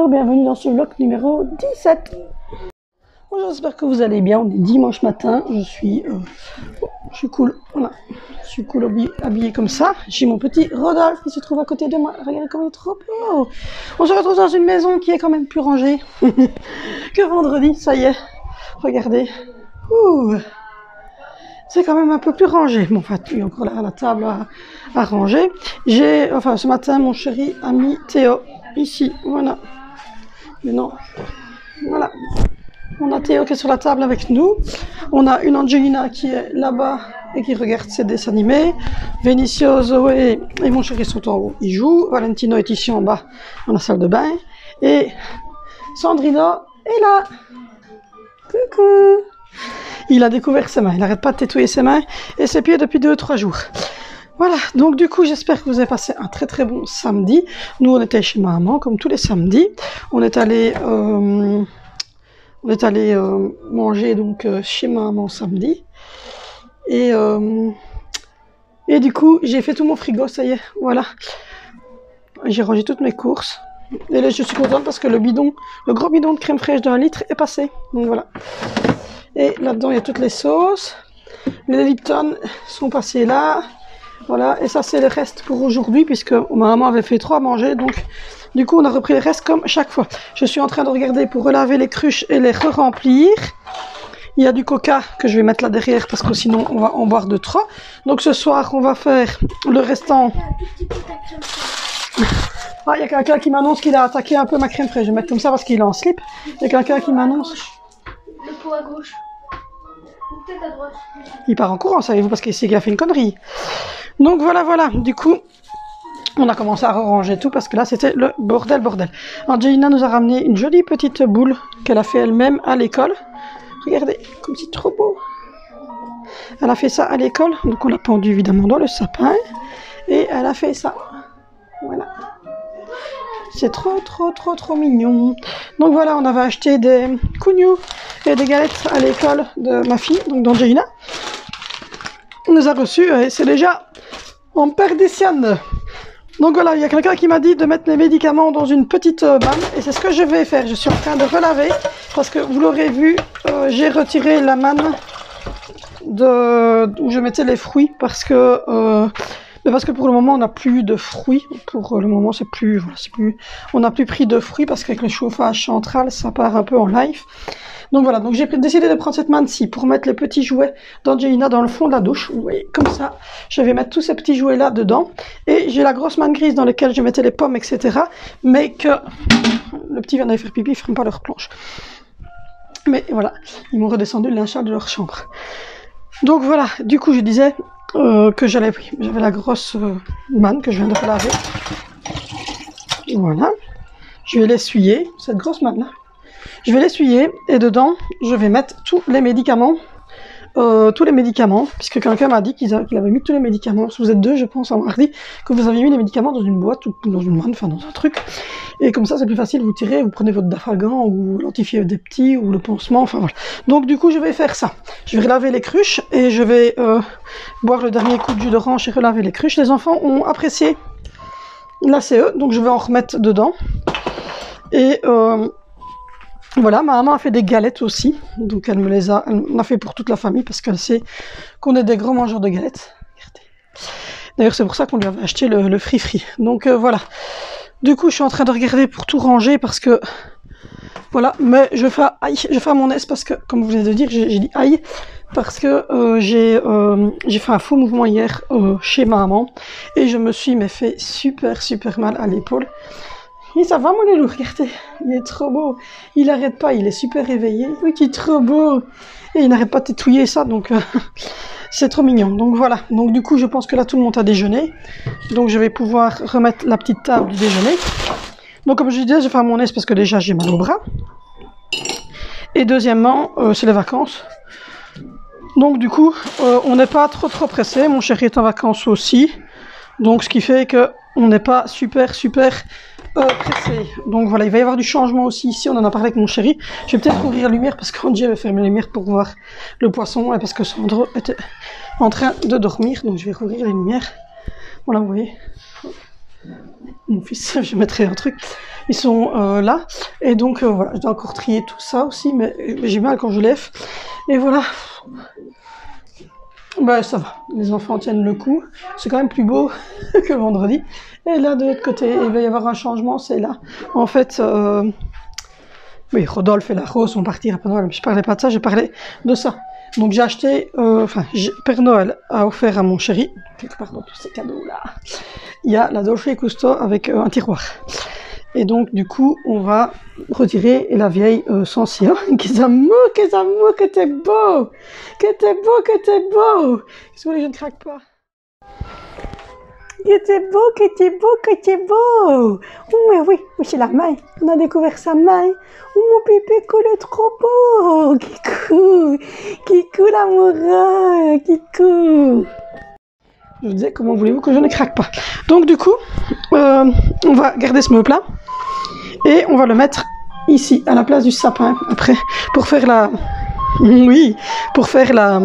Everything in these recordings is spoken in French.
Bonjour, bienvenue dans ce vlog numéro 17. Bonjour, j'espère que vous allez bien. On est dimanche matin, je suis cool, voilà. Je suis cool habillée comme ça. J'ai mon petit Rodolphe qui se trouve à côté de moi. Regardez comme il est trop beau. On se retrouve dans une maison qui est quand même plus rangée que vendredi, ça y est. Regardez. Ouh. C'est quand même un peu plus rangé. Bon, enfin, il y a encore la table à ranger. Ce matin, mon chéri a mis Théo ici, voilà. Mais non, voilà. On a Théo qui est sur la table avec nous. On a une Angelina qui est là-bas et qui regarde ses dessins animés. Venicio, Zoé et mon chéri sont en haut, ils jouent. Valentino est ici en bas, dans la salle de bain. Et Sandrino est là. Coucou. Il a découvert ses mains, il n'arrête pas de tétouiller ses mains et ses pieds depuis 2 ou 3 jours. Voilà, donc du coup j'espère que vous avez passé un très très bon samedi. Nous on était chez maman comme tous les samedis. On est allé manger donc chez maman samedi. Et du coup j'ai fait tout mon frigo, ça y est, voilà. J'ai rangé toutes mes courses. Et là je suis contente parce que le gros bidon de crème fraîche d'1 litre est passé. Donc voilà. Et là-dedans, il y a toutes les sauces. Les Lipton sont passés là. Voilà, et ça, c'est le reste pour aujourd'hui, puisque ma maman avait fait 3 à manger. Donc, du coup, on a repris le reste comme chaque fois. Je suis en train de regarder pour relaver les cruches et les re-remplir. Il y a du coca que je vais mettre là derrière, parce que sinon, on va en boire de trop. Donc, ce soir, on va faire le restant. Ah, il y a quelqu'un qui m'annonce qu'il a attaqué un peu ma crème fraîche. Je vais mettre comme ça parce qu'il est en slip. Il y a quelqu'un qui m'annonce... Le pot à gauche. Ou peut-être à droite. Il part en courant, savez-vous, parce qu'il a fait une connerie. Donc voilà. Du coup, on a commencé à ranger tout parce que là, c'était le bordel. Angelina nous a ramené une jolie petite boule qu'elle a fait elle-même à l'école. Regardez, comme c'est trop beau. Elle a fait ça à l'école, donc on l'a pendu évidemment dans le sapin. Et elle a fait ça. Voilà. C'est trop mignon. Donc voilà, on avait acheté des cougnous et des galettes à l'école de ma fille, donc d'Angelina. On les a reçus et c'est déjà en perdition. Donc voilà, il y a quelqu'un qui m'a dit de mettre les médicaments dans une petite manne et c'est ce que je vais faire. Je suis en train de relaver parce que vous l'aurez vu, j'ai retiré la manne où je mettais les fruits parce que pour le moment on n'a plus de fruits. Pour le moment on n'a plus pris de fruits parce qu'avec le chauffage central ça part un peu en live. Donc voilà, donc j'ai décidé de prendre cette manne-ci pour mettre les petits jouets d'Angelina dans le fond de la douche. Vous voyez, comme ça, je vais mettre tous ces petits jouets là dedans. Et j'ai la grosse manne grise dans laquelle je mettais les pommes, etc. Mais que le petit vient d'aller faire pipi, ils ne feront pas leur planche. Mais voilà, ils m'ont redescendu le linge sale de leur chambre. Donc voilà, du coup je disais que j'avais la grosse manne que je viens de relaver. Voilà, je vais l'essuyer, cette grosse manne là. Je vais l'essuyer et dedans je vais mettre tous les médicaments, puisque quelqu'un m'a dit qu'il avait mis tous les médicaments. Vous êtes 2 je pense, à m'avoir dit que vous avez mis les médicaments dans une boîte ou dans une manne, enfin dans un truc. Et comme ça c'est plus facile, vous tirez, vous prenez votre Dafagan ou l'antifièvre des petits ou le pansement, enfin voilà. Donc du coup je vais faire ça. Je vais relaver les cruches et je vais boire le dernier coup de jus d'orange et relaver les cruches. Les enfants ont apprécié la CE, donc je vais en remettre dedans. Et voilà, ma maman a fait des galettes aussi, donc elle en a fait pour toute la famille parce qu'elle sait qu'on est des gros mangeurs de galettes. D'ailleurs, c'est pour ça qu'on lui avait acheté le free. Donc voilà. Du coup, je suis en train de regarder pour tout ranger parce que voilà, mais je fais à mon aise parce que, comme vous venez de dire, j'ai dit aïe parce que j'ai fait un faux mouvement hier chez ma maman et je me suis fait super mal à l'épaule. Et ça va mon loulou, regardez, il est trop beau, il arrête pas, il est super éveillé, oui il est trop beau, et il n'arrête pas de tétouiller ça, donc c'est trop mignon. Donc voilà, donc du coup je pense que là tout le monde a déjeuné, donc je vais pouvoir remettre la petite table du déjeuner. Donc comme je disais, je fais à mon aise parce que déjà j'ai mal au bras, et deuxièmement c'est les vacances, donc du coup on n'est pas trop pressé, mon chéri est en vacances aussi, donc ce qui fait que on n'est pas super pressé. Donc voilà, il va y avoir du changement aussi ici, on en a parlé avec mon chéri. Je vais peut-être ouvrir la lumière parce qu'Angie avait fermé la lumière pour voir le poisson et parce que Sandro était en train de dormir, donc je vais rouvrir les lumières. Voilà, vous voyez. mon fils, je mettrai un truc. Ils sont là. Et donc voilà, je dois encore trier tout ça aussi, mais j'ai mal quand je lève. Et voilà. Ben ça va, les enfants tiennent le coup. C'est quand même plus beau que vendredi. Et là, de l'autre côté, il va y avoir un changement, c'est là. En fait, oui, Rodolphe et la Rose vont partir après Noël. Mais je parlais pas de ça, je parlais de ça. Donc j'ai acheté, Père Noël a offert à mon chéri, quelque part dans tous ces cadeaux-là, il y a la Dolce Gusto avec un tiroir. Et donc, du coup, on va retirer la vieille Sensia. Qu'est-ce que t'es beau! Que t'es beau, que t'es beau! Qu'est-ce que je ne craque pas? Que t'es beau, que t'es beau, que t'es beau! Oh, mais oui, c'est la main. On a découvert sa main. Oh, mon pépé coule trop beau! Kikou l'amoureux! Kikou! Je vous disais, comment voulez-vous que je ne craque pas? Donc, du coup, on va garder ce meuble-là. Et on va le mettre ici, à la place du sapin, après, pour faire la... Oui, pour faire la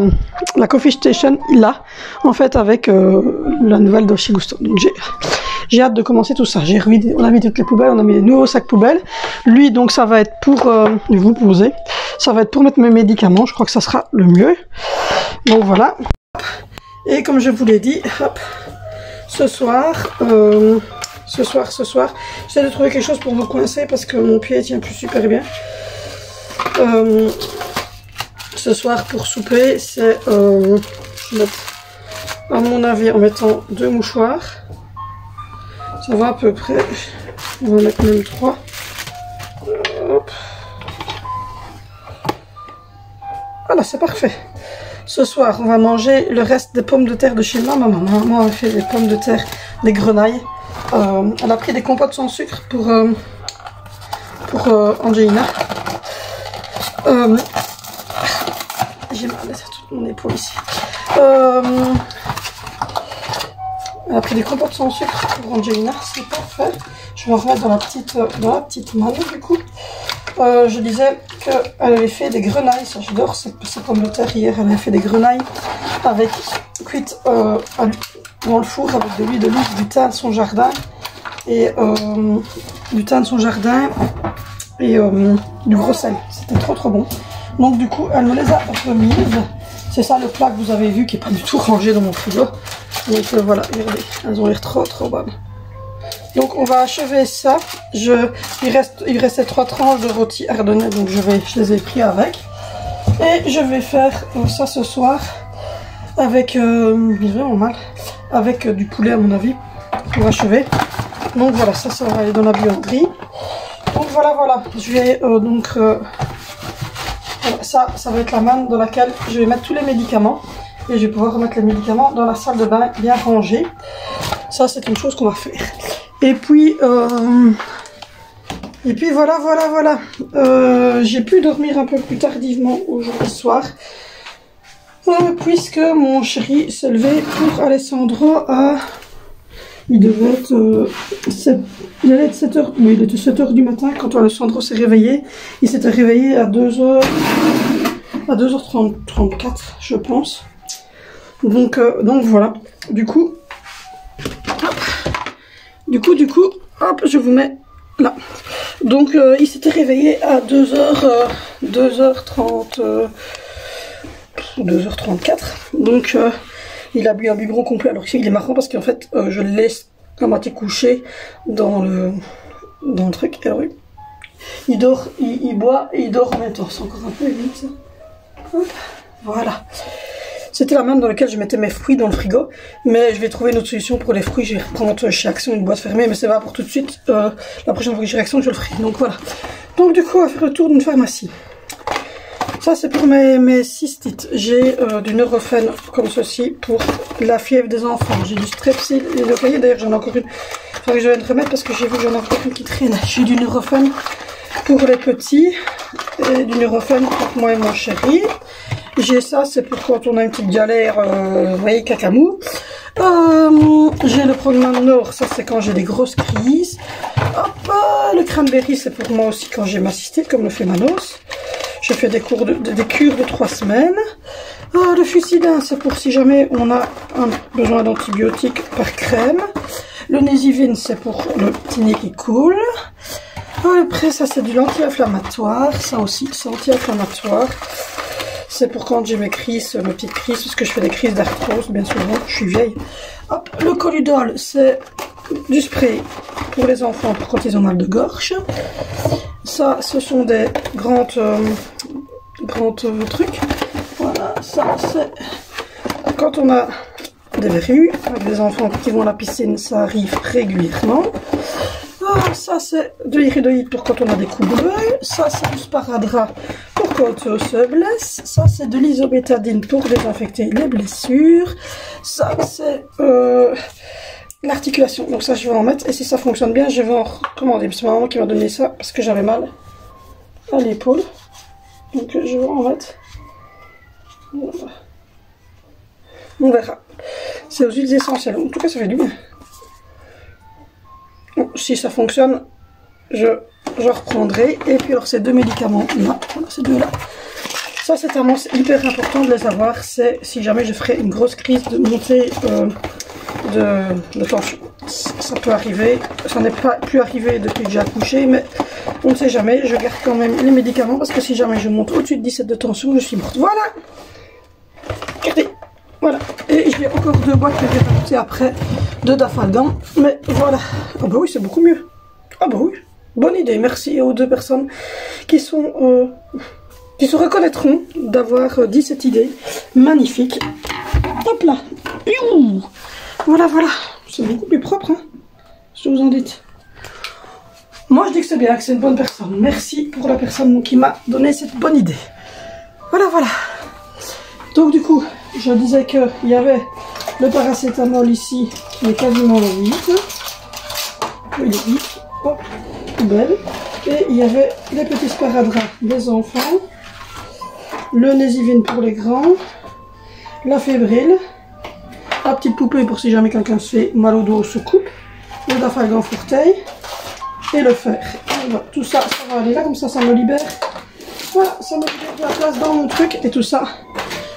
coffee station, là, en fait, avec la nouvelle Dolce Gusto. Donc j'ai hâte de commencer tout ça. On a mis toutes les poubelles, on a mis des nouveaux sacs poubelles. Lui, donc, ça va être pour vous poser. Ça va être pour mettre mes médicaments, je crois que ça sera le mieux. Donc voilà. Et comme je vous l'ai dit, hop, ce soir, j'essaie de trouver quelque chose pour me coincer parce que mon pied tient plus super bien. Ce soir pour souper, c'est à mon avis en mettant 2 mouchoirs. Ça va à peu près. On va en mettre même 3. Hop. Voilà, c'est parfait. Ce soir, on va manger le reste des pommes de terre de chez ma maman. Ma maman a fait des pommes de terre, des grenailles. Elle a pris des compotes sans sucre pour Angelina. J'ai mal à toute mon épaule ici. Elle a pris des compotes sans sucre pour Angelina, c'est parfait. Je vais en remettre dans la petite manne du coup. Je disais qu'elle avait fait des grenailles, ça j'adore ces pommes de terre. Hier elle avait fait des grenailles avec cuites dans le four avec de l'huile d'olive, du thym de son jardin et du gros sel. C'était trop bon. Donc du coup elle me les a remises. C'est ça le plat que vous avez vu qui n'est pas du tout rangé dans mon frigo. Donc voilà, regardez, elles ont l'air trop bonnes. Donc on va achever ça. Il restait 3 tranches de rôti ardennais, donc je les ai pris avec. Et je vais faire ça ce soir avec, vraiment mal, avec du poulet à mon avis, pour achever. Donc voilà, ça va aller dans la buanderie. Donc voilà, je vais voilà, ça va être la manne dans laquelle je vais mettre tous les médicaments. Et je vais pouvoir remettre les médicaments dans la salle de bain bien rangée. Ça c'est une chose qu'on va faire. Et puis voilà. J'ai pu dormir un peu plus tardivement aujourd'hui soir. Puisque mon chéri s'est levé pour Alessandro à... Il devait être... il allait être 7h... Oui, il était 7h du matin quand Alessandro s'est réveillé. Il s'était réveillé à 2h... À 2h34, je pense. Donc voilà. Du coup, hop, je vous mets là. Donc il s'était réveillé à 2h30, 2h34. Donc il a bu un biberon complet. Alors il est marrant parce qu'en fait je le laisse à moitié couché dans le truc. Alors oui, il dort, il boit et il dort en même temps. C'est encore un peu vite ça. Hop, voilà. C'était la manne dans laquelle je mettais mes fruits dans le frigo. Mais je vais trouver une autre solution pour les fruits. Je vais reprendre chez Action une boîte fermée. Mais c'est pas pour tout de suite. La prochaine fois que j'irai Action, je le ferai. Donc voilà. Donc du coup, on va faire le tour d'une pharmacie. Ça, c'est pour mes cystites. J'ai du Nurofen comme ceci pour la fièvre des enfants. J'ai du Strepsil et le cahier. D'ailleurs, j'en ai encore une. Il faudrait que je vienne remettre parce que j'ai vu que j'en ai encore une qui traîne. J'ai du Nurofen pour les petits. Et du Nurofen pour moi et mon chéri. J'ai ça, c'est pour quand on a une petite galère, vous voyez, cacamou. J'ai le Prognan Nord, ça c'est quand j'ai des grosses crises. Hop, le cranberry, c'est pour moi aussi quand j'ai ma cystite, comme le fait Manos. Je fais des cures de 3 semaines. Le Fusidin, c'est pour si jamais on a besoin d'antibiotiques par crème. Le Nesivine, c'est pour le petit nez qui coule. Après, ça, c'est de l'anti-inflammatoire. Ça aussi, c'est anti-inflammatoire. C'est pour quand j'ai mes crises, mes petites crises, parce que je fais des crises d'arthrose, bien souvent. Je suis vieille. Hop, le Colludol, c'est du spray pour les enfants, pour quand ils ont mal de gorge. Ça, ce sont des grands trucs. Voilà, ça, c'est quand on a des verrues, avec des enfants qui vont à la piscine, ça arrive régulièrement. Ah, ça, c'est de l'iridoïde pour quand on a des coups bleus. Ça, c'est du sparadrap pour quand on se blesse. Ça, c'est de l'isobétadine pour désinfecter les blessures. Ça, c'est l'articulation. Donc ça, je vais en mettre. Et si ça fonctionne bien, je vais en recommander. C'est ma maman qui m'a donné ça parce que j'avais mal à l'épaule. Donc, je vais en mettre. Voilà. On verra. C'est aux huiles essentielles. En tout cas, ça fait du bien. Bon, si ça fonctionne, je reprendrai. Et puis alors ces deux médicaments là, voilà, ces deux là. Ça c'est vraiment hyper important de les avoir. C'est si jamais je ferai une grosse crise de montée de tension. Ça peut arriver. Ça n'est pas plus arrivé depuis que j'ai accouché, mais on ne sait jamais. Je garde quand même les médicaments parce que si jamais je monte au-dessus de 17 de tension, je suis morte. Voilà. Regardez. Voilà, et j'ai encore 2 boîtes que je vais rajouter après de Dafalgan, mais voilà. Ah bah oui, c'est beaucoup mieux. Ah bah oui, bonne idée, merci aux 2 personnes qui se reconnaîtront d'avoir dit cette idée magnifique. Hop là, voilà, voilà, c'est beaucoup plus propre, hein, ce que vous en dites. Moi je dis que c'est bien, que c'est une bonne personne. Merci pour la personne qui m'a donné cette bonne idée. Voilà, voilà. Donc du coup, je disais qu'il y avait le paracétamol ici, qui est quasiment vide. Il est vide. Hop, poubelle. Et il y avait les petits sparadraps des enfants. Le Nesivine pour les grands. La fébrile. La petite poupée pour si jamais quelqu'un se fait mal au dos, se coupe. Le Dafalgan Forteil. Et le fer. Et voilà, tout ça, ça va aller là, comme ça, ça me libère. Voilà, ça me libère de la place dans mon truc. Et tout ça,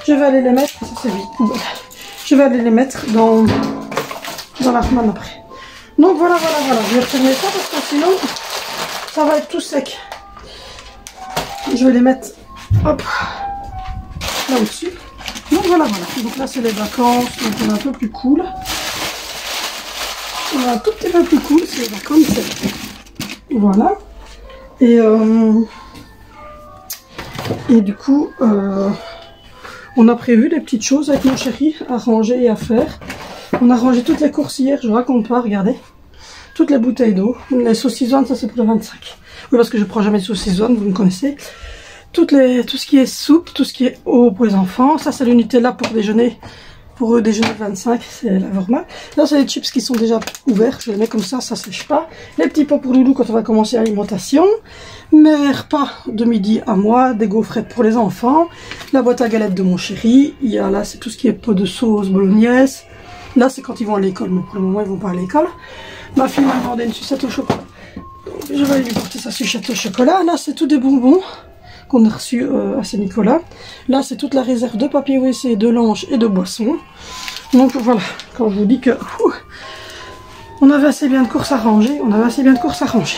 je vais aller les mettre, ça c'est vite, voilà. Je vais aller les mettre dans la semaine après. Donc voilà, voilà, voilà, je vais refermer ça parce que sinon, ça va être tout sec. Je vais les mettre, hop, là au-dessus. Donc voilà, voilà. Donc là c'est les vacances, donc on est un peu plus cool. On est un tout petit peu plus cool, c'est les vacances. Voilà. Et du coup, on a prévu des petites choses avec mon chéri à ranger et à faire. On a rangé toutes les courses hier, je vous raconte pas, regardez. Toutes les bouteilles d'eau. Les saucissonnes, ça c'est pour le 25. Oui, parce que je prends jamais de saucissonnes, vous me connaissez. Tout ce qui est soupe, tout ce qui est eau pour les enfants. Ça c'est le Nutella pour déjeuner. Pour eux, déjeuner 25, c'est la normal. Là, c'est les chips qui sont déjà ouverts. Je les mets comme ça sèche pas. Les petits pots pour Loulou quand on va commencer l'alimentation. Mes repas de midi à moi, des gaufrettes pour les enfants. La boîte à galettes de mon chéri. Il y a là, c'est tout ce qui est pot de sauce bolognaise. Là, c'est quand ils vont à l'école, mais pour le moment, ils vont pas à l'école. Ma fille m'a demandé une sucette au chocolat. Donc, je vais lui porter sa sucette au chocolat. Là, c'est tout des bonbons qu'on a reçu à Saint-Nicolas. Là, c'est toute la réserve de papier WC, de linge et de boissons. Donc voilà, quand je vous dis que on avait assez bien de courses à ranger, on avait assez bien de courses à ranger.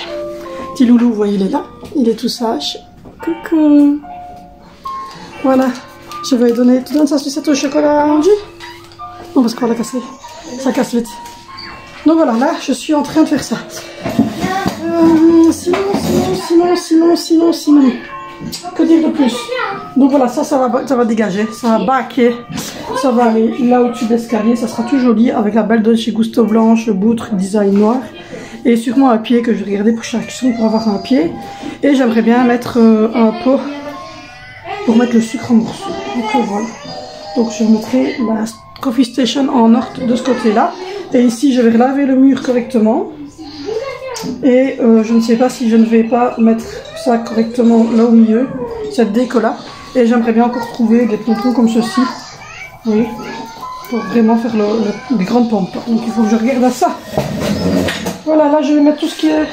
Petit loulou, vous voyez, il est là, il est tout sage. Coucou. Voilà, je vais lui donner, tu donnes sa sucette au chocolat à Angie? Non, parce qu'on va la casser, ça casse vite. Donc voilà, là, je suis en train de faire ça. Sinon. Que dire de plus? Donc voilà, ça va dégager, ça va baquer, ça va aller là au-dessus de l'escalier, ça sera tout joli avec la belle Dolce Gusto blanche, le boutre design noir et sûrement un pied que je vais regarder pour chaque son pour avoir un pied. Et j'aimerais bien mettre un pot pour mettre le sucre en morceaux. Donc voilà, donc je mettrai la coffee station en or de ce côté-là et ici je vais laver le mur correctement. Et je ne sais pas si je ne vais pas mettre ça correctement là au milieu, cette déco là. Et j'aimerais bien encore trouver des pompons comme ceci. Oui, pour vraiment faire des grandes pompes. Donc il faut que je regarde à ça. Voilà, là je vais mettre tout ce qui est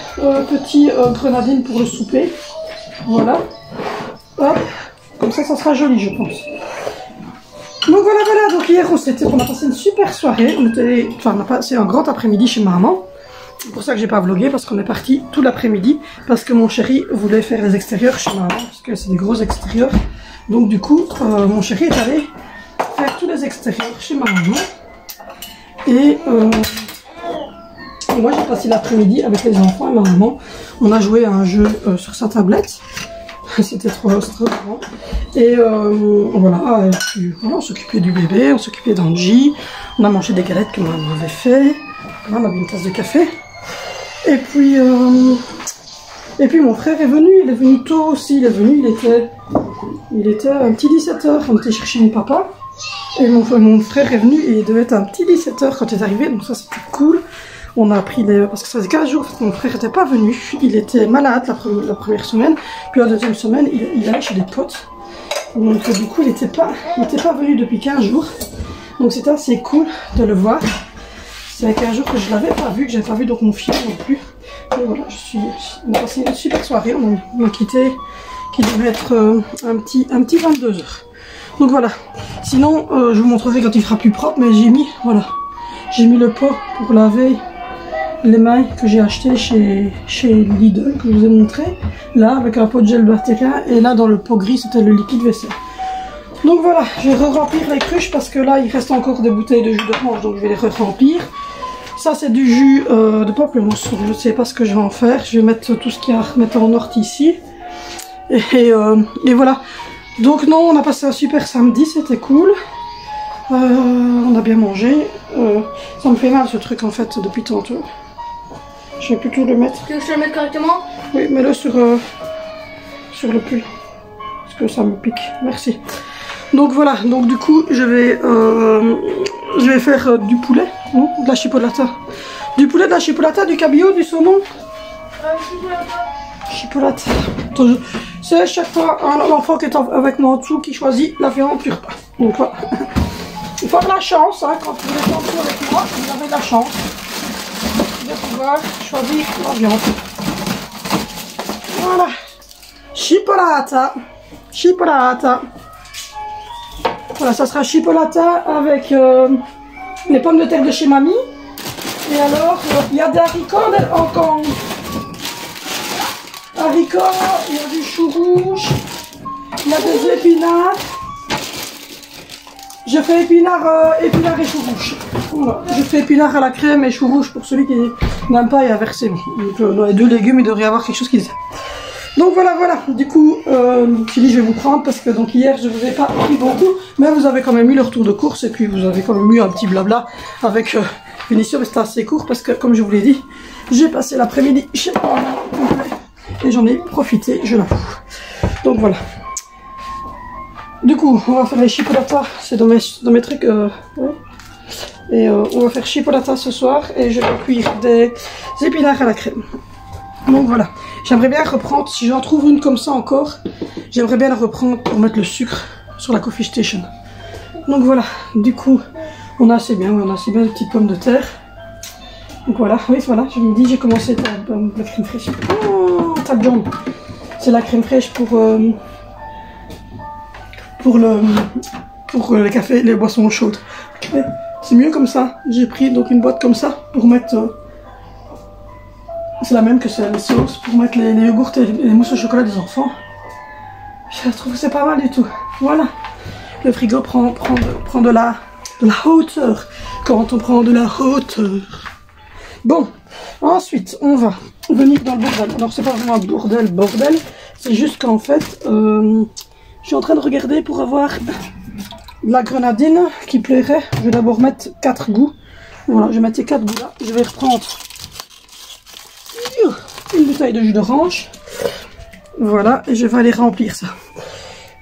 petit grenadine pour le souper. Voilà. Hop, comme ça, ça sera joli je pense. Donc voilà, donc hier on a passé une super soirée, on a passé un grand après-midi chez maman. C'est pour ça que j'ai pas vlogué, parce qu'on est parti tout l'après-midi, parce que mon chéri voulait faire les extérieurs chez maman, parce que c'est des gros extérieurs. Donc du coup, mon chéri est allé faire tous les extérieurs chez maman. Et moi j'ai passé l'après-midi avec les enfants et ma maman. On a joué à un jeu sur sa tablette. C'était trop grand. Et voilà, et puis, voilà, on s'occupait du bébé, on s'occupait d'Angie. On a mangé des galettes que maman avait fait. Voilà, on a bu une tasse de café. Et puis mon frère est venu, il est venu tôt aussi. Il est venu, il était un petit 17h. On était chercher mon papa. Et mon frère est venu et il devait être un petit 17h quand il est arrivé. Donc ça c'était cool. On a pris parce que ça faisait 15 jours que mon frère n'était pas venu. Il était malade la première semaine. Puis la deuxième semaine, il allait chez des potes. Donc du coup, il n'était pas venu depuis 15 jours. Donc c'était assez cool de le voir. C'est 15 jours que je ne l'avais pas vu, que je n'avais pas vu donc mon fils non plus. Donc voilà, on a passé une super soirée. On a quitté, qui devait être un petit 22h. Donc voilà. Sinon, je vous montrerai quand il sera plus propre, mais j'ai mis le pot pour laver les mains que j'ai acheté chez Lidl, que je vous ai montré, là avec un pot de gel bactérien, et là dans le pot gris c'était le liquide vaisselle. Donc voilà, je vais remplir les cruches parce que là il reste encore des bouteilles de jus d'orange, donc je vais les remplir. Ça c'est du jus de pamplemousse, je ne sais pas ce que je vais en faire, je vais mettre tout ce qu'il y a à remettre en ortie ici. Et voilà, donc non, on a passé un super samedi, c'était cool. On a bien mangé. Ça me fait mal ce truc en fait depuis tantôt. Je vais plutôt le mettre. Tu veux que je le mette correctement? Oui, mets-le sur le pull. Parce que ça me pique. Merci. Donc voilà, donc du coup je vais faire du poulet, non, de la chipolata. Du poulet, de la chipolata, du cabillaud, du saumon. Chipolata. C'est chaque fois l'enfant qui est avec moi en dessous qui choisit la viande du repas. Donc voilà. Il faut avoir la chance, hein, quand vous êtes en dessous avec moi, vous avez de la chance de pouvoir choisir la viande. Voilà. Chipolata. Chipolata. Voilà, ça sera chipolata avec les pommes de terre de chez mamie. Et alors, il y a des haricots encore. Haricots, il y a du chou rouge, il y a des épinards. Je fais épinards et chou rouge. Voilà. Je fais épinards à la crème et chou rouge pour celui qui n'aime pas et inversé. Donc, dans les deux légumes, il devrait y avoir quelque chose qui se... Donc voilà. Du coup, je dis je vais vous prendre parce que donc hier je vous ai pas pris beaucoup, mais vous avez quand même eu le retour de course et puis vous avez quand même eu un petit blabla avec Punition, mais c'était assez court parce que comme je vous l'ai dit, j'ai passé l'après-midi chez moi et j'en ai profité, je l'avoue. Donc voilà. Du coup, on va faire les chipolata, c'est dans mes trucs. Ouais. Et on va faire chipolata ce soir et je vais cuire des épinards à la crème. Donc voilà, j'aimerais bien reprendre, si j'en trouve une comme ça encore, j'aimerais bien la reprendre pour mettre le sucre sur la coffee station. Donc voilà, du coup, on a assez bien des petites pommes de terre. Donc voilà, oui voilà, je me dis, j'ai commencé par la crème fraîche. Oh, tape jaune. C'est la crème fraîche pour le café, les boissons chaudes. C'est mieux comme ça. J'ai pris donc une boîte comme ça pour mettre... c'est la même que c'est les sauces pour mettre les yogourts et les mousses au chocolat des enfants. Je trouve que c'est pas mal du tout. Voilà. Le frigo prend de la hauteur quand on prend de la hauteur. Bon, ensuite on va venir dans le bordel. Alors c'est pas vraiment un bordel, c'est juste qu'en fait je suis en train de regarder pour avoir de la grenadine qui plairait. Je vais d'abord mettre 4 goûts. Voilà, je vais mettre ces 4 goûts là. Je vais reprendre une bouteille de jus d'orange. Voilà, et je vais aller remplir ça.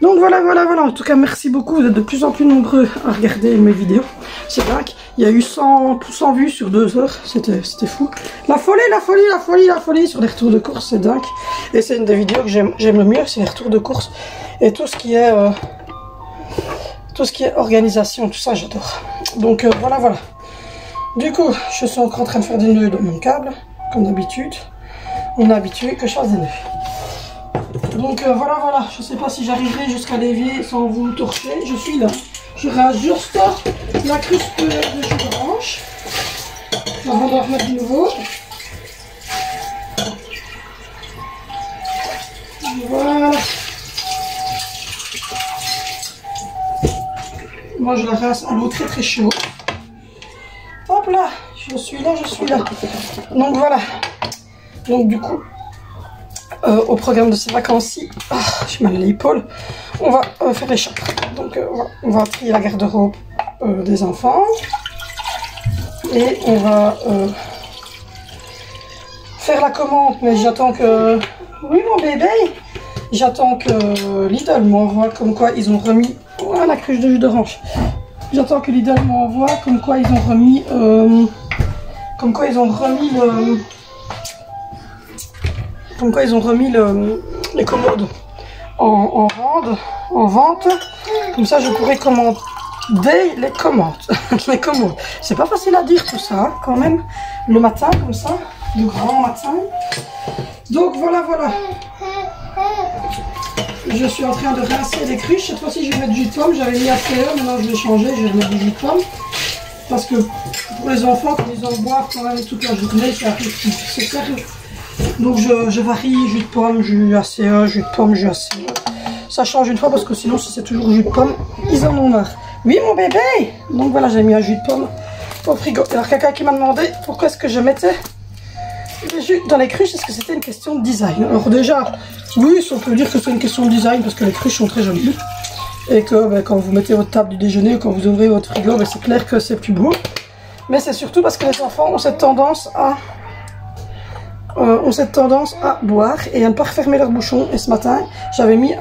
Donc voilà. En tout cas, merci beaucoup. Vous êtes de plus en plus nombreux à regarder mes vidéos. C'est dingue. Il y a eu 100 vues sur 2 heures. C'était fou. La folie sur les retours de course. C'est dingue. Et c'est une des vidéos que j'aime le mieux. C'est les retours de course. Et tout ce qui est organisation. Tout ça, j'adore. Donc voilà. Du coup, je suis encore en train de faire des nœuds dans mon câble. Comme d'habitude. On est habitué que je fasse des nœuds. Donc voilà, voilà, je sais pas si j'arriverai jusqu'à l'évier sans vous torcher, je suis là. Je rase juste la cruche de jus d'orange avant d'en remettre du nouveau. Voilà. Moi je la rase à l'eau très très chaude. Hop là, je suis là, je suis là. Donc voilà. Donc du coup, au programme de ces vacances-ci, j'ai mal à l'épaule, on va faire les chambres. Donc voilà, on va trier la garde-robe des enfants. Et on va faire la commande, mais j'attends que... Oui mon bébé, j'attends que Lidl m'envoie comme quoi ils ont remis... Voilà la cruche de jus d'orange. J'attends que Lidl m'envoie comme quoi ils ont remis... Comme quoi ils ont remis le... Comme quoi ils ont remis les commodes en vente. Comme ça je pourrais commander les commandes. Les commodes. C'est pas facile à dire tout ça, hein, quand même. Le matin, comme ça. Le grand matin. Donc voilà, voilà. Je suis en train de rincer les cruches. Cette fois-ci je vais mettre du jus de pomme. J'avais mis ACE, maintenant je vais changer. Je vais mettre du jus de pomme. Parce que pour les enfants, quand ils en boivent quand même toute la journée, c'est sérieux. Donc je varie jus de pomme, jus ACE, jus de pomme, jus ACE. Ça change une fois parce que sinon si c'est toujours jus de pomme, ils en ont marre. Oui mon bébé. Donc voilà, j'ai mis un jus de pomme au frigo. Alors quelqu'un qui m'a demandé pourquoi est-ce que je mettais les jus dans les cruches, est-ce que c'était une question de design? Alors déjà, oui, on peut dire que c'est une question de design parce que les cruches sont très jolies. Et que ben, quand vous mettez votre table du déjeuner, quand vous ouvrez votre frigo, ben, c'est clair que c'est plus beau. Mais c'est surtout parce que les enfants ont cette tendance à boire et à ne pas refermer leur bouchon. Et ce matin, j'avais mis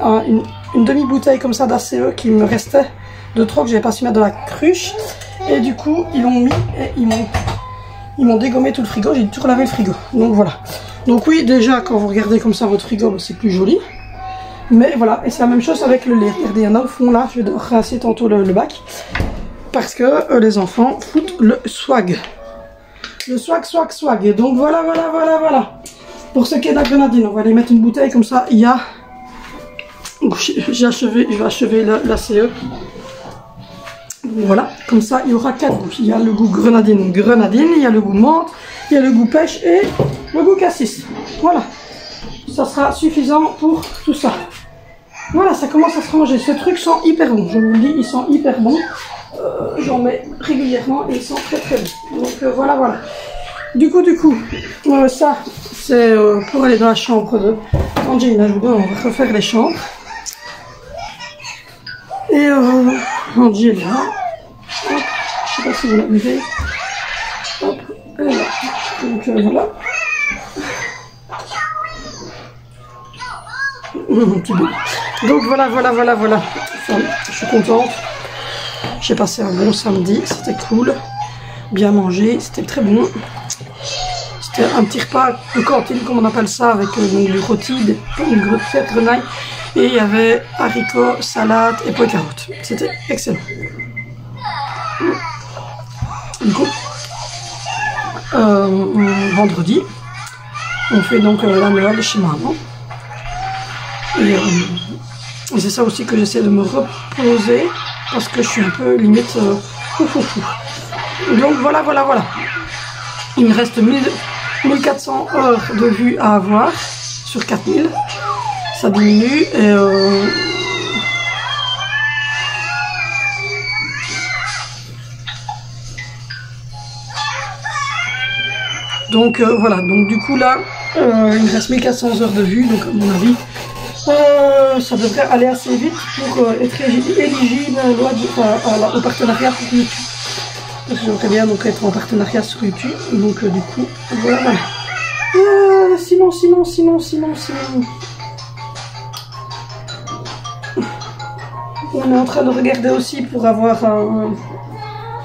une demi-bouteille comme ça d'ACE qui me restait de trop, que j'avais pas su mettre dans la cruche. Et du coup, ils l'ont mis et ils m'ont dégommé tout le frigo. J'ai tout relavé le frigo. Donc voilà. Donc oui, déjà, quand vous regardez comme ça votre frigo, c'est plus joli. Mais voilà, et c'est la même chose avec le lait. Regardez, il y en a au fond là, je vais devoir rincer tantôt le bac. Parce que les enfants foutent le swag. Le swag. Et donc voilà. Pour ce qui est de la grenadine, on va aller mettre une bouteille comme ça. Il y a... je vais achever l'ACE. Voilà, comme ça il y aura 4 goûts. Il y a le goût grenadine, il y a le goût menthe, il y a le goût pêche et le goût cassis. Voilà, ça sera suffisant pour tout ça. Voilà, ça commence à se ranger. Ce truc sent hyper bon, je vous le dis, il sent hyper bon. J'en mets régulièrement et il sent très très bon. Donc voilà. Du coup, ça c'est pour aller dans la chambre de Angelina Jolie. On va refaire les chambres. Et Angela, hop, je sais pas si vous l'avez, hop, et là. Donc voilà. Mon petit bébé. Donc voilà. Enfin, je suis contente. J'ai passé un bon samedi, c'était cool. Bien mangé, c'était très bon. C'était un petit repas de cantine, comme on appelle ça, avec du rôti, des pommes de grenaille. Et il y avait haricots, salade et pois et carottes. C'était excellent. Du coup, vendredi, on fait donc la Noël chez maman. Et c'est ça aussi que j'essaie de me reposer parce que je suis un peu limite Donc voilà. Il me reste 1400 heures de vue à avoir sur 4000. Ça diminue et donc voilà, donc du coup là il me reste 1400 heures de vue, donc à mon avis ça devrait aller assez vite pour être éligible au partenariat pour YouTube. J'aimerais bien donc être en partenariat sur YouTube, donc du coup voilà. Sinon. On est en train de regarder aussi pour avoir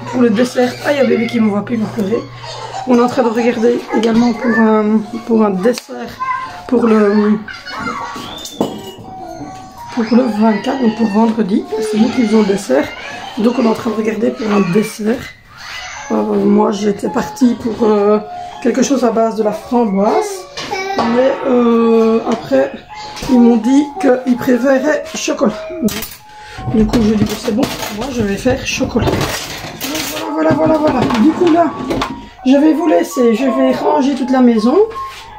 pour le dessert. Ah, il y a bébé qui me voit plus, il va pleurer. On est en train de regarder également pour un dessert pour le 24, donc pour vendredi. C'est nous qui faisons le dessert. Donc on est en train de regarder pour un dessert. Moi j'étais partie pour quelque chose à base de la framboise. Mais après Ils m'ont dit qu'ils préféraient chocolat. Du coup, je dis que c'est bon, moi je vais faire chocolat. Donc, voilà. Du coup, là, je vais vous laisser. Je vais ranger toute la maison.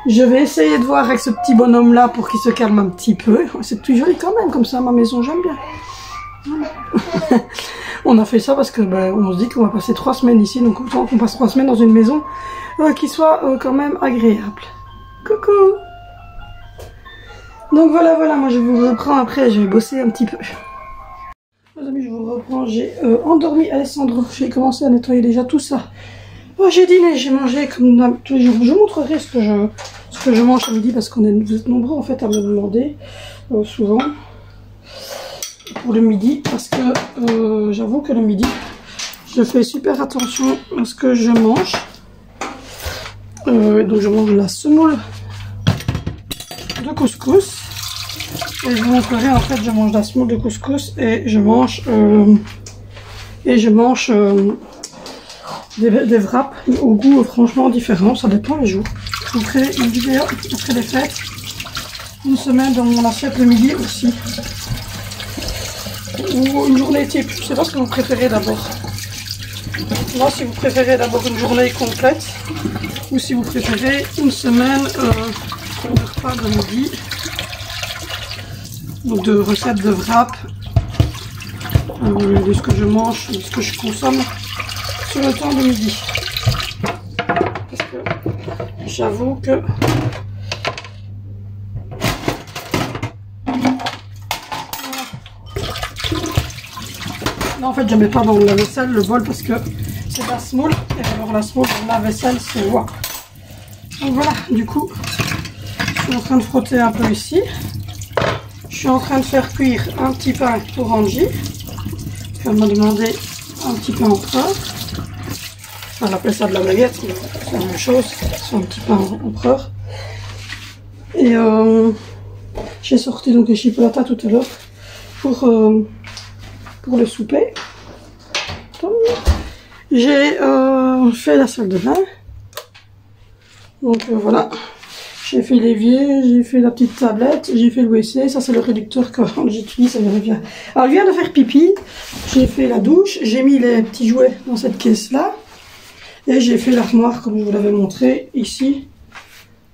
Je vais essayer de voir avec ce petit bonhomme-là pour qu'il se calme un petit peu. C'est tout joli quand même, comme ça, ma maison, j'aime bien. Voilà. On a fait ça parce que on se dit qu'on va passer 3 semaines ici, donc autant qu'on passe 3 semaines dans une maison qui soit quand même agréable. Coucou! Donc voilà, moi je vous reprends après, je vais bosser un petit peu. Les amis, je vous reprends, j'ai endormi Alessandro, j'ai commencé à nettoyer déjà tout ça. Oh, j'ai dîné, j'ai mangé comme tous les jours. Je vous montrerai ce que je mange à midi parce vous êtes nombreux en fait à me demander souvent pour le midi parce que j'avoue que le midi je fais super attention à ce que je mange. Donc je mange la semoule de couscous et je vous montrerai en fait je mange la semoule de couscous et je mange des wraps au goût franchement différent, ça dépend les jours. Je vous ferai une vidéo après les fêtes, une semaine dans mon assiette le midi aussi. Ou une journée type, je sais pas ce que vous préférez d'abord. Moi si vous préférez d'abord une journée complète, ou si vous préférez une semaine de repas de midi, donc de recettes de wrap, de ce que je mange, de ce que je consomme sur le temps de midi. Parce que j'avoue que non, en fait je mets pas dans la vaisselle le bol parce que c'est la semoule et alors la semoule dans la vaisselle c'est waouh. Donc voilà, du coup je suis en train de frotter un peu ici. Je suis en train de faire cuire un petit pain pour Angie. Elle m'a demandé un petit pain empereur. Enfin, elle appelle ça de la baguette, mais c'est la même chose. C'est un petit pain empereur. Et j'ai sorti donc les chipolatas tout à l'heure pour le souper. J'ai fait la salle de bain. Donc voilà. J'ai fait l'évier, j'ai fait la petite tablette, j'ai fait le WC, ça c'est le réducteur que j'utilise, ça me revient. Alors je viens de faire pipi, j'ai fait la douche, j'ai mis les petits jouets dans cette caisse là, et j'ai fait l'armoire comme je vous l'avais montré ici,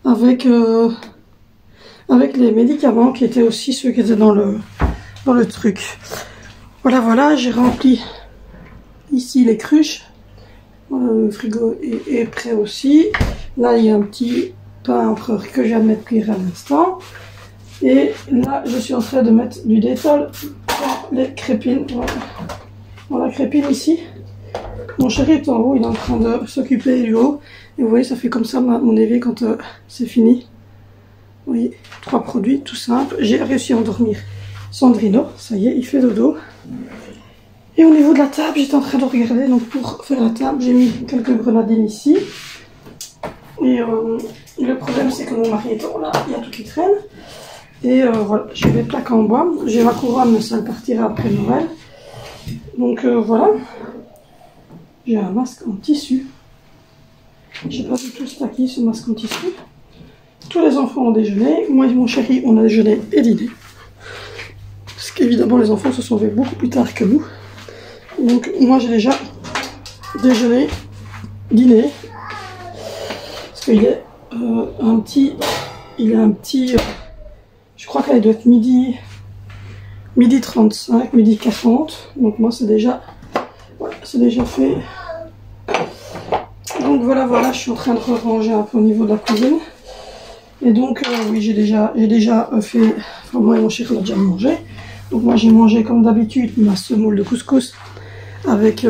avec les médicaments qui étaient aussi ceux qui étaient dans le truc. Voilà, j'ai rempli ici les cruches, voilà, le frigo est prêt aussi, là il y a un petit pain empereur que je viens de mettre cuire à l'instant. Et là, je suis en train de mettre du détol dans les crépines. Voilà. Dans la crépine ici. Mon chéri est en haut, il est en train de s'occuper du haut. Et vous voyez, ça fait comme ça mon évier quand c'est fini. Vous voyez, 3 produits, tout simple. J'ai réussi à endormir Sandrino. Ça y est, il fait dodo. Et au niveau de la table, j'étais en train de regarder. Donc pour faire la table, j'ai mis quelques grenadines ici. Et le problème c'est que mon mari est là, il y a tout qui traîne. Et voilà, j'ai des plaques en bois. J'ai ma couronne, mais ça partira après Noël. Donc voilà. J'ai un masque en tissu. J'ai pas du tout stacké ce masque en tissu. Tous les enfants ont déjeuné. Moi et mon chéri, on a déjeuné et dîné. Parce qu'évidemment, les enfants se sont levés beaucoup plus tard que nous. Donc moi j'ai déjà déjeuné, dîné. Parce qu'il est un petit, je crois qu'elle doit être midi 35, midi 40. Donc moi c'est déjà, voilà, c'est déjà fait. Donc voilà, je suis en train de ranger un peu au niveau de la cuisine. Et donc oui, j'ai déjà fait, enfin moi et mon chéri on a déjà mangé. Donc moi j'ai mangé comme d'habitude ma semoule de couscous avec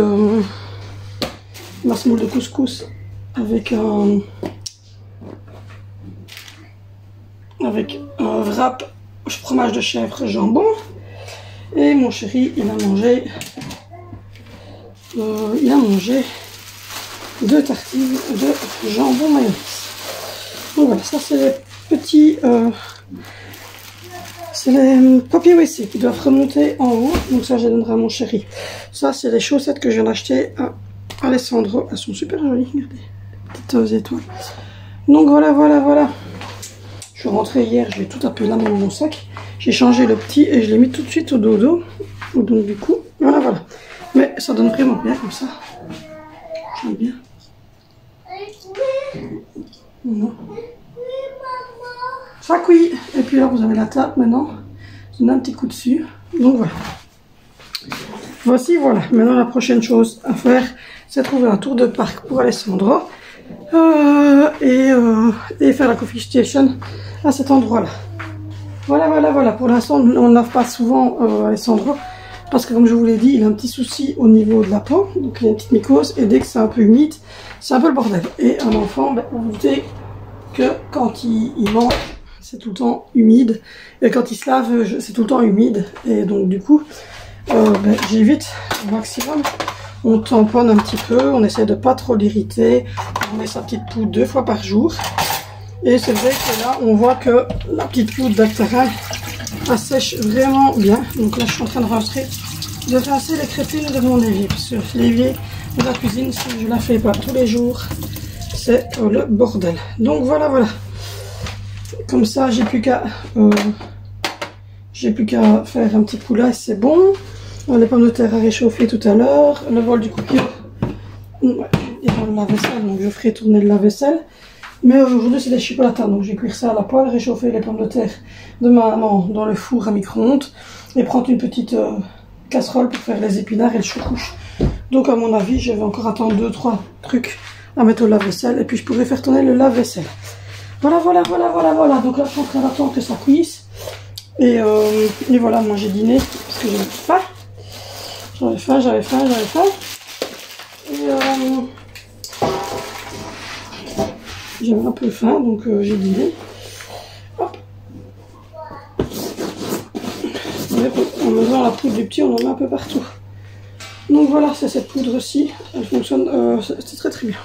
avec un wrap fromage de chèvre jambon. Et mon chéri il a mangé 2 tartines de jambon mayonnaise. Donc voilà, ça c'est les petits c'est les papiers WC qui doivent remonter en haut. Donc ça je les donnerai à mon chéri. Ça c'est les chaussettes que je viens d'acheter à Alessandro. Elles sont super jolies, regardez, les petites étoiles. Donc voilà. Je Je suis rentrée hier, je l'ai tout tapé là dans mon sac. J'ai changé le petit et je l'ai mis tout de suite au dodo. Donc du coup, voilà, voilà. Mais ça donne vraiment bien comme ça. J'aime bien. Non. Ça cuit. Et puis là, vous avez la table maintenant. Je donne un petit coup dessus. Donc voilà. Voici, voilà. Maintenant, la prochaine chose à faire, c'est trouver un tour de parc pour Alessandro. Et faire la coffee station à cet endroit-là. Voilà, voilà, voilà. Pour l'instant, on ne lave pas souvent Alessandro. Parce que comme je vous l'ai dit, il a un petit souci au niveau de la peau. Donc il a une petite mycose. Et dès que c'est un peu humide, c'est un peu le bordel. Et un enfant, ben, vous vous doutez que quand il mange, c'est tout le temps humide. Et quand il se lave, c'est tout le temps humide. Et donc du coup, ben, j'évite au maximum. On tamponne un petit peu. On essaie de pas trop l'irriter. On met sa petite poudre 2 fois par jour. Et c'est vrai que là, on voit que la petite poudre d'Actarin sèche vraiment bien. Donc là, je suis en train de rincer les crépines de mon évier. Parce que l'évier de la cuisine, si je la fais pas tous les jours, c'est le bordel. Donc voilà, voilà. Comme ça, j'ai plus qu'à faire un petit poulet, c'est bon. Les pommes de terre à réchauffer tout à l'heure. Le bol du coquillot, ouais, et dans le lave-vaisselle, donc je ferai tourner le lave-vaisselle. Mais aujourd'hui, c'est des chipolatas, donc je vais cuire ça à la poêle, réchauffer les pommes de terre de ma maman dans le four à micro-ondes et prendre une petite casserole pour faire les épinards et le choucrouche. Donc à mon avis, je vais encore attendre 2-3 trucs à mettre au lave-vaisselle et puis je pourrai faire tourner le lave-vaisselle. Voilà, voilà, voilà, voilà, voilà. Donc là, je suis en train d'attendre que ça cuise. Et voilà, moi j'ai dîné parce que j'avais faim. J'avais faim. Et j'avais un peu faim, donc j'ai dîné. Hop. En faisant la poudre du petit, on en met un peu partout. Donc voilà, c'est cette poudre-ci. Elle fonctionne, c'est très très bien.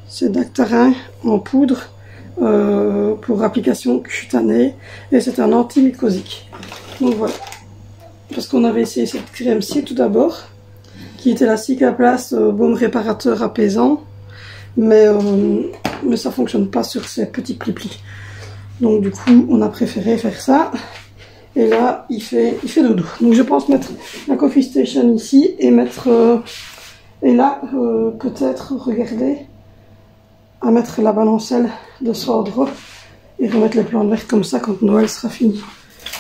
C'est d'Actarin en poudre pour application cutanée. Et c'est un antimycosique. Donc voilà. Parce qu'on avait essayé cette crème-ci tout d'abord, qui était la Cicaplast baume réparateur apaisant. Mais ça fonctionne pas sur ces petits plis-plis. Donc du coup, on a préféré faire ça. Et là, il fait dodo. Donc je pense mettre la coffee station ici et mettre... et là, peut-être, regardez, à mettre la balancelle de Sandro et remettre les plantes vertes comme ça quand Noël sera fini.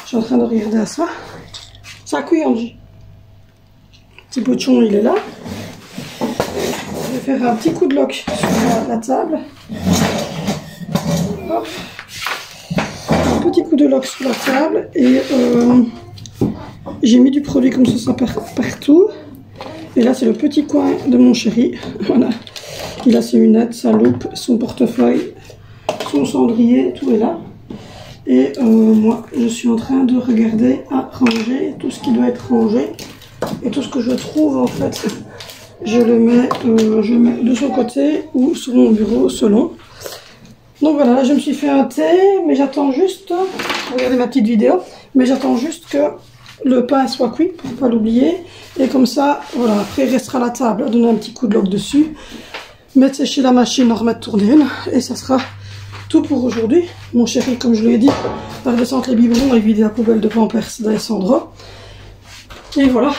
Je suis en train de regarder à ça. Ça cuit, Angie. Petit pochon, il est là. Je vais faire un petit coup de lock sur la table. Hop. Un petit coup de lock sur la table et j'ai mis du produit comme ça partout. Et là, c'est le petit coin de mon chéri. Voilà. Il a ses lunettes, sa loupe, son portefeuille, son cendrier, tout est là. Et moi, je suis en train de regarder à ranger tout ce qui doit être rangé. Et tout ce que je trouve, en fait, je mets de son côté ou sur mon bureau, selon. Donc voilà, là, je me suis fait un thé, mais j'attends juste... Regardez ma petite vidéo. Mais j'attends juste que le pain soit cuit, pour ne pas l'oublier. Et comme ça, voilà, après, il restera à la table à donner un petit coup de lock dessus. Mettre sécher la machine, en remettre tourner une. Et ça sera... tout pour aujourd'hui. Mon chéri, comme je lui ai dit, va redescendre les biberons et vider la poubelle de Pampers d'Alessandro. Et voilà.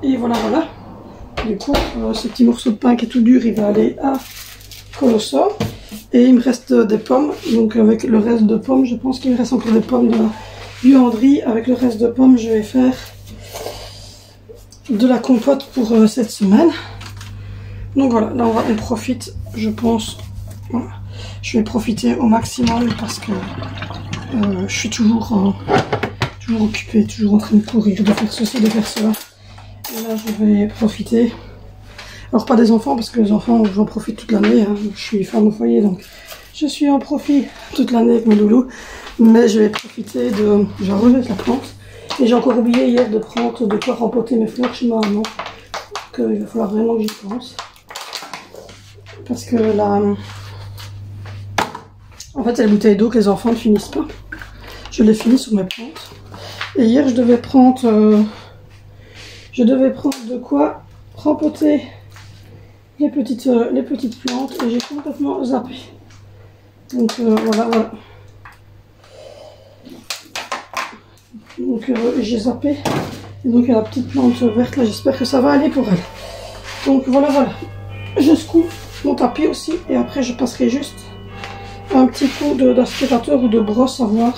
Et voilà, voilà. Du coup, ce petit morceau de pain qui est tout dur, il va aller à Colosso. Et il me reste des pommes. Donc avec le reste de pommes, je pense qu'il me reste encore des pommes de la buanderie. Avec le reste de pommes, je vais faire de la compote pour cette semaine. Donc voilà, là on profite, je pense. Voilà. Je vais profiter au maximum parce que je suis toujours occupée, toujours en train de courir, de faire ceci, de faire cela. Et là, je vais profiter. Alors, pas des enfants, parce que les enfants, j'en profite toute l'année. Hein. Je suis femme au foyer, donc je suis en profit toute l'année avec mes loulous. Mais je vais profiter de... Je vais remettre la plante. Et j'ai encore oublié hier de prendre de quoi rempoter mes fleurs chez ma maman. Donc, il va falloir vraiment que j'y pense. Parce que là... En fait, c'est la bouteille d'eau que les enfants ne finissent pas. Je l'ai fini sur mes plantes. Et hier, je devais prendre de quoi rempoter les petites plantes. Et j'ai complètement zappé. Donc voilà, voilà. Donc j'ai zappé. Et donc il y a la petite plante verte là, j'espère que ça va aller pour elle. Donc voilà, voilà. Je secoue mon tapis aussi et après je passerai juste un petit coup d'aspirateur ou de brosse à voir.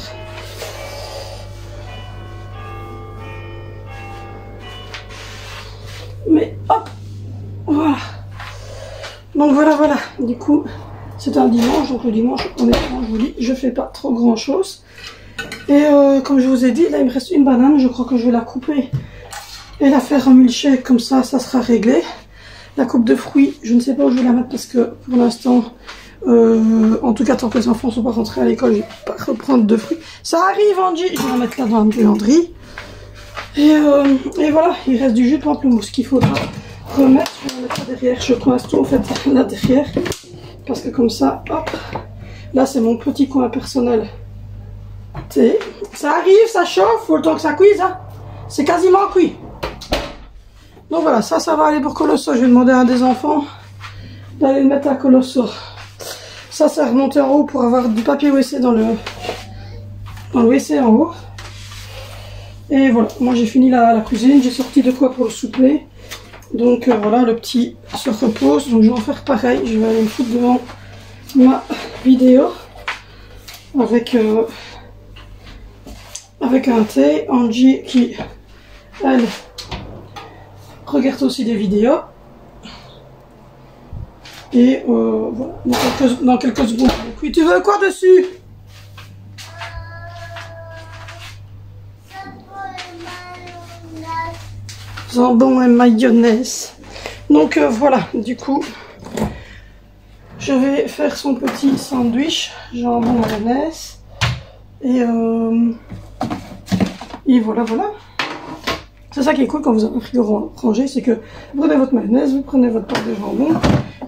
Mais hop, voilà. Donc voilà, voilà. Du coup, c'est un dimanche, donc le dimanche, honnêtement, je vous dis, je fais pas trop grand chose. Et comme je vous ai dit, là il me reste une banane, je crois que je vais la couper et la faire en milkshake, comme ça sera réglé. La coupe de fruits, je ne sais pas où je vais la mettre parce que pour l'instant, en tout cas tant que les enfants sont pas rentrés à l'école, je vais pas reprendre de fruits. Ça arrive Angie, je vais la mettre là dans la buanderie. Et voilà, il reste du jus de pamplemousse qu'il faudra remettre. Je vais la mettre là derrière, je coince tout en fait là derrière. Parce que comme ça, hop, là c'est mon petit coin personnel. Ça arrive, ça chauffe, faut le temps que ça cuise, hein. C'est quasiment cuit. Donc voilà, ça va aller pour Colosso. Je vais demander à un des enfants d'aller le mettre à Colosso. Ça est remonté en haut pour avoir du papier WC dans le WC en haut. Et voilà, moi j'ai fini la cuisine, j'ai sorti de quoi pour le souper. Donc voilà, le petit se repose, donc je vais en faire pareil. Je vais aller me foutre devant ma vidéo avec un thé. Angie qui, elle, regarde aussi des vidéos. Et voilà, dans quelques secondes. Puis tu veux quoi dessus? Jambon et mayonnaise. Donc voilà, du coup, je vais faire son petit sandwich, jambon mayonnaise. Et voilà, voilà. C'est ça qui est cool quand vous avez un frigo rangé, c'est que vous prenez votre mayonnaise, vous prenez votre part de jambon,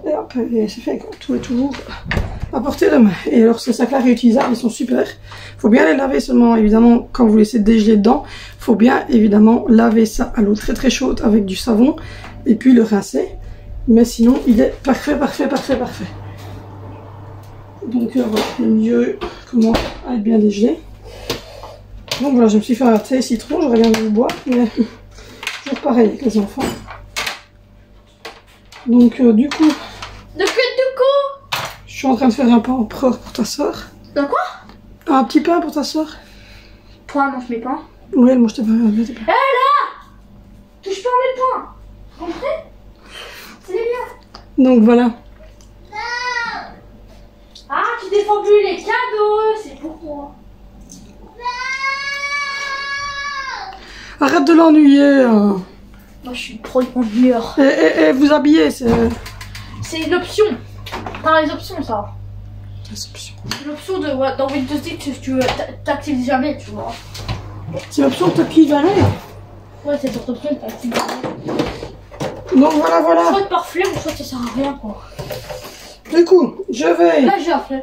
et hop, et c'est fait, quoi. Tout est toujours à portée de main. Et alors ces sacs-là réutilisables, ils sont super. Il faut bien les laver seulement, évidemment, quand vous laissez dégeler dedans. Il faut bien, évidemment, laver ça à l'eau très très chaude avec du savon, et puis le rincer. Mais sinon, il est parfait, parfait, parfait, parfait. Donc voilà, le mieux commence à être bien dégelé. Donc voilà, je me suis fait un thé citron, j'aurais bien voulu boire, mais toujours pareil avec les enfants. Donc du coup... Je suis en train de faire un pain empereur pour ta soeur. De quoi? Un petit pain pour ta soeur. Toi, mange mes pains. Oui, elle mange tes pains. Hé là! Touche pas à mes pains. Compris? C'est bien. Donc voilà. Ah, tu défends plus les cadeaux, c'est pourquoi. Arrête de l'ennuyer. Hein. Moi, je suis pro ennuyeur. Et vous habiller, c'est... C'est une option. T'as les options, ça. Les options. C'est l'option de dans Windows 10 que tu t'actives jamais, tu vois. C'est l'option de t'activer jamais. Ouais, c'est cette option de t'activer jamais. Donc voilà, voilà. Soit par flemme, soit ça sert à rien, quoi. Du coup, je vais... Là, j'ai la flemme.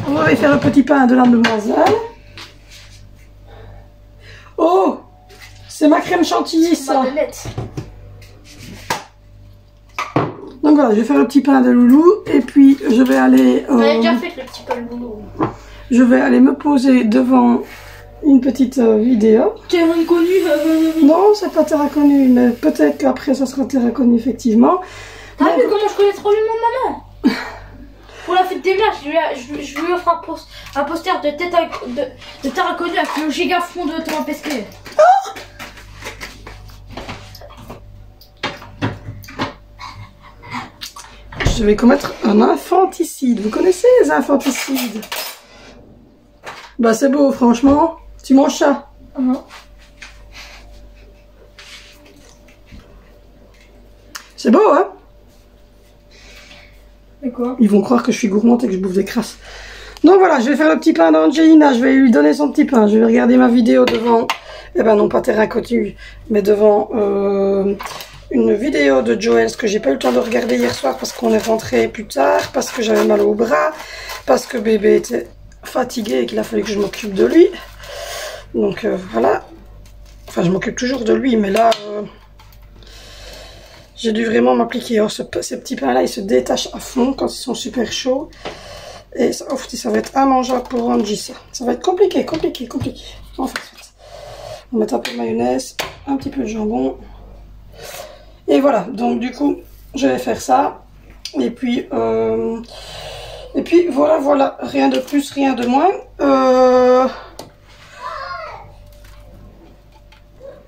On va faire un petit pain de la demoiselle. Oh, c'est ma crème chantilly, ça. Donc voilà, je vais faire le petit pain de loulou et puis je vais aller... J'avais déjà fait le petit pain de loulou. Je vais aller me poser devant une petite vidéo. Terre inconnue. Non, c'est pas terre inconnue, mais peut-être qu'après ça sera terre inconnue, effectivement. T'as vu comment je connais trop bien mon maman? Pour la fête des mères, je lui offre un poster de terre inconnue avec le giga fond de Thomas Pesquet. Oh, je vais commettre un infanticide. Vous connaissez les infanticides? Bah c'est beau, franchement. Tu manges ça? C'est beau, hein? Mais quoi? Ils vont croire que je suis gourmande et que je bouffe des crasses. Donc voilà, je vais faire le petit pain d'Angelina. Je vais lui donner son petit pain. Je vais regarder ma vidéo devant... Eh ben non, pas terre inconnue, mais devant une vidéo de Joël, ce que j'ai pas eu le temps de regarder hier soir parce qu'on est rentré plus tard, parce que j'avais mal au bras, parce que bébé était fatigué et qu'il a fallu que je m'occupe de lui. Donc voilà. Enfin, je m'occupe toujours de lui, mais là... j'ai dû vraiment m'appliquer. Oh, ces petits pains-là, ils se détachent à fond quand ils sont super chauds. Et ça, ça va être immangeable pour Angie, ça. Ça va être compliqué. On va faire ça. On va mettre un peu de mayonnaise, un petit peu de jambon. Et voilà, donc du coup, je vais faire ça. Et puis voilà, rien de plus, rien de moins.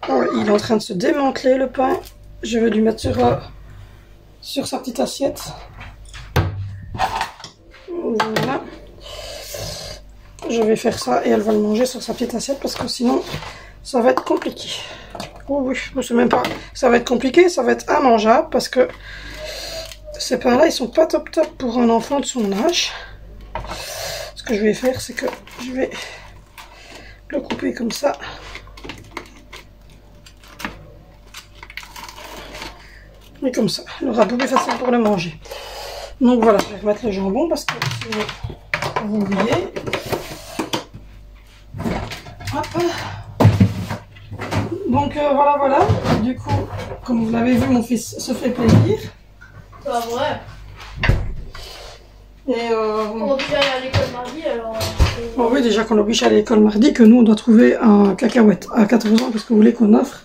Oh, il est en train de se démanteler le pain. Je vais lui mettre sur sa petite assiette. Voilà. Je vais faire ça et elle va le manger sur sa petite assiette parce que sinon ça va être compliqué. Oh oui, je sais même pas. Ça va être compliqué, ça va être immangeable parce que ces pains-là, ils sont pas top pour un enfant de son âge. Ce que je vais faire, c'est que je vais le couper comme ça. Et comme ça, il aura beaucoup plus facile pour le manger. Donc voilà, je vais remettre le jambon parce que vous voyez. Hop. Donc voilà. Du coup, comme vous l'avez vu, mon fils se fait plaisir. C'est pas vrai. Et On va déjà aller à l'école mardi alors. Oh oui, déjà qu'on l'oblige à l'école mardi, que nous on doit trouver un cacahuète à 14 ans. Qu'est-ce que vous voulez qu'on offre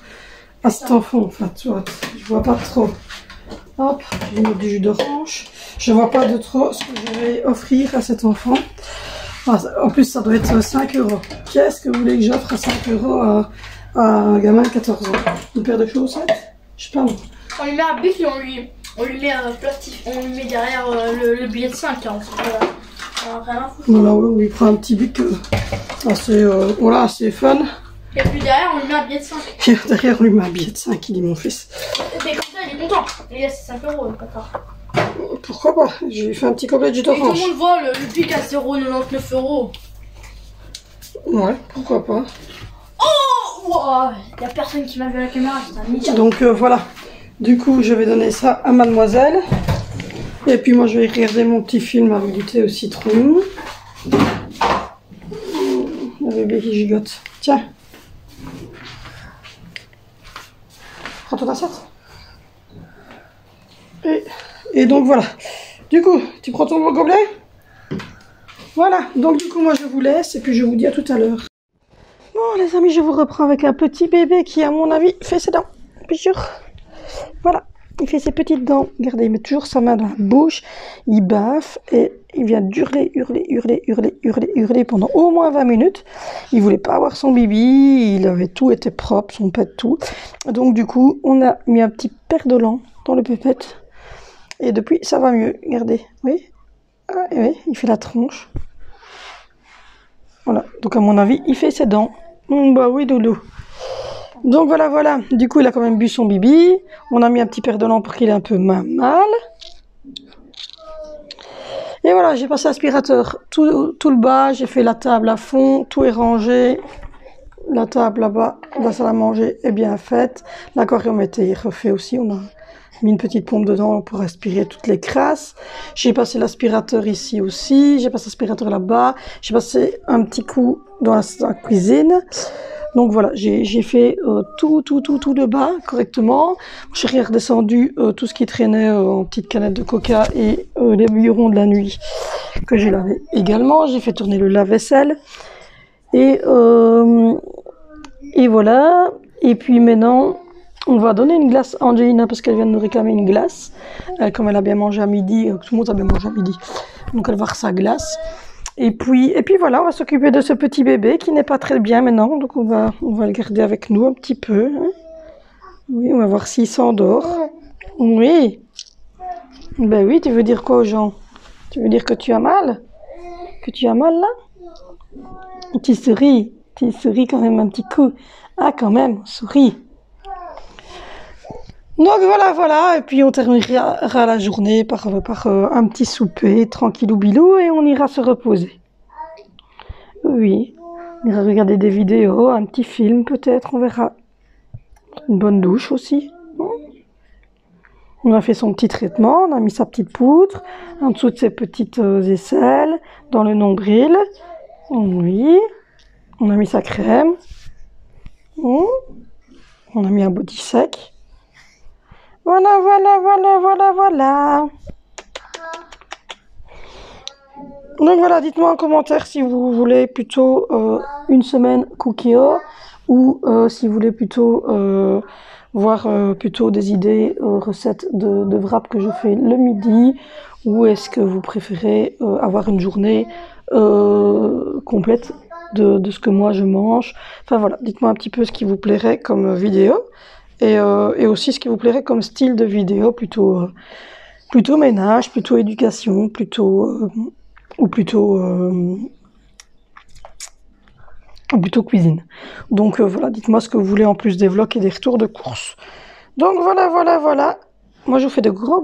à cet enfant? Enfin, tu vois, je vois pas trop. Hop, je vais mettre du jus d'orange. Je vois pas de trop ce que je vais offrir à cet enfant. En plus, ça doit être 5 €. Qu'est-ce que vous voulez que j'offre à 5 € à un gamin de 14 ans? Une paire de chaussettes? Je sais pas. On lui met un bic et on lui met un plastique, on lui met derrière le billet de 5. Hein, rien à foutre. Voilà, oui, il prend un petit bic assez fun. Et puis derrière, on lui met un billet de 5. Et derrière, on lui met un billet de 5, il dit mon fils. Mais comme ça, il est content. Il a ses 5 €, le bâtard. Pourquoi pas? Je lui fais un petit complet de jus Et tout le d'orange. monde voit le bic à 0,99 €. Ouais, pourquoi pas. Oh, il y a personne qui m'a vu à la caméra, c'est un ninja. Donc voilà. Du coup, je vais donner ça à mademoiselle. Et puis moi, je vais regarder mon petit film avec du thé au citron. Le bébé qui gigote. Tiens. Prends ton assiette. Et donc voilà. Du coup, tu prends ton gobelet? Voilà. Donc du coup, moi, je vous laisse. Et puis, je vous dis à tout à l'heure. Bon, les amis, je vous reprends avec un petit bébé qui, à mon avis, fait ses dents. Bien sûr. Voilà. Il fait ses petites dents. Regardez, il met toujours sa main dans la bouche. Il baffe et il vient hurler pendant au moins 20 minutes. Il voulait pas avoir son bibi. Il avait tout été propre, son pet, tout. Donc, du coup, on a mis un petit perdolant dans le pépette. Et depuis, ça va mieux. Regardez. Oui. Ah, oui, il fait la tronche. Voilà. Donc, à mon avis, il fait ses dents. Bah oui, doudou. Donc voilà. Du coup, il a quand même bu son bibi. On a mis un petit perdolant pour qu'il ait un peu mal. Et voilà, j'ai passé l'aspirateur tout le bas. J'ai fait la table à fond. Tout est rangé. La table là-bas, la salle à manger est bien faite. L'aquarium était refait aussi. On a mis une petite pompe dedans pour aspirer toutes les crasses. J'ai passé l'aspirateur ici aussi. J'ai passé l'aspirateur là-bas. J'ai passé un petit coup dans la cuisine. Donc voilà, j'ai fait tout le bas correctement. J'ai redescendu tout ce qui traînait en petites canettes de coca et les bouillons de la nuit que j'ai lavé également. J'ai fait tourner le lave-vaisselle. Et voilà. Et puis maintenant, on va donner une glace à Angelina parce qu'elle vient de nous réclamer une glace. Comme elle a bien mangé à midi, tout le monde a bien mangé à midi. Donc elle va avoir sa glace. Et puis voilà, on va s'occuper de ce petit bébé qui n'est pas très bien maintenant. Donc on va le garder avec nous un petit peu. Hein. Oui, on va voir s'il s'endort. Oui. Ben oui, tu veux dire quoi aux gens? Tu veux dire que tu as mal? Que tu as mal là? Tu souris quand même un petit coup. Ah quand même, souris. Donc voilà, et puis on terminera la journée par un petit souper, tranquillou bilou, et on ira se reposer. Oui, on ira regarder des vidéos, un petit film peut-être, on verra. Une bonne douche aussi. On a fait son petit traitement, on a mis sa petite poudre, en dessous de ses petites aisselles, dans le nombril. Oui, on a mis sa crème. On a mis un body sec. Voilà. Donc voilà, dites-moi en commentaire si vous voulez plutôt une semaine Cookie-O ou si vous voulez plutôt voir plutôt des idées recettes de wrap que je fais le midi, ou est-ce que vous préférez avoir une journée complète de ce que moi je mange. Enfin voilà, dites-moi un petit peu ce qui vous plairait comme vidéo et aussi ce qui vous plairait comme style de vidéo, plutôt ménage, plutôt éducation, ou plutôt cuisine. Donc voilà, dites-moi ce que vous voulez en plus des vlogs et des retours de course. Donc voilà. Moi je vous fais de gros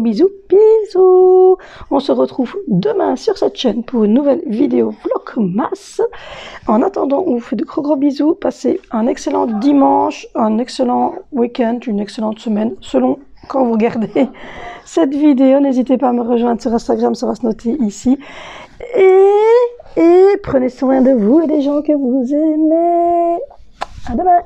bisous. Bisous. On se retrouve demain sur cette chaîne pour une nouvelle vidéo Vlogmas. En attendant, on vous fait de gros bisous. Passez un excellent dimanche, un excellent week-end, une excellente semaine, selon quand vous regardez cette vidéo. N'hésitez pas à me rejoindre sur Instagram, ça va se noter ici. Et prenez soin de vous et des gens que vous aimez. À demain.